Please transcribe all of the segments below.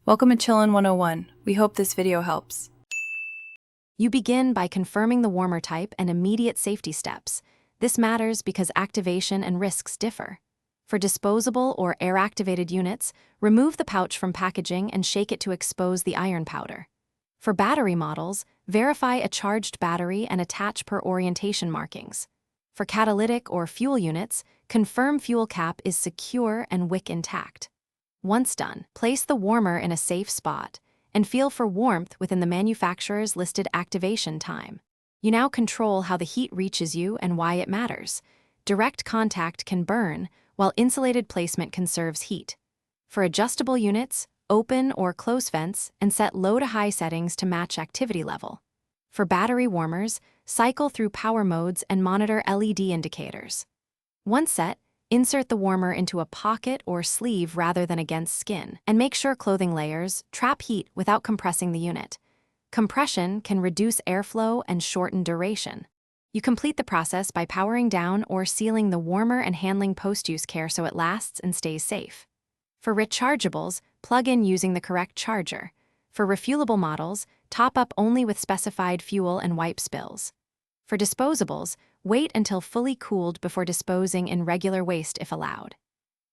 Welcome to Chillin' 101. We hope this video helps. You begin by confirming the warmer type and immediate safety steps. This matters because activation and risks differ. For disposable or air-activated units, remove the pouch from packaging and shake it to expose the iron powder. For battery models, verify a charged battery and attach per orientation markings. For catalytic or fuel units, confirm fuel cap is secure and wick intact. Once done, place the warmer in a safe spot and feel for warmth within the manufacturer's listed activation time. You now control how the heat reaches you and why it matters. Direct contact can burn, while insulated placement conserves heat. For adjustable units, open or close vents and set low to high settings to match activity level. For battery warmers, cycle through power modes and monitor LED indicators. Once set, insert the warmer into a pocket or sleeve rather than against skin, and make sure clothing layers trap heat without compressing the unit. Compression can reduce airflow and shorten duration. You complete the process by powering down or sealing the warmer and handling post-use care so it lasts and stays safe. For rechargeables, plug in using the correct charger. For refuelable models, top up only with specified fuel and wipe spills. For disposables, wait until fully cooled before disposing in regular waste if allowed.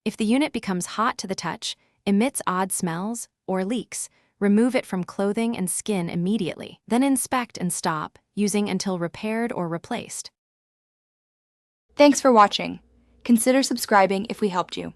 If the unit becomes hot to the touch, emits odd smells, or leaks, remove it from clothing and skin immediately. Then inspect and stop, using until repaired or replaced. Thanks for watching. Consider subscribing if we helped you.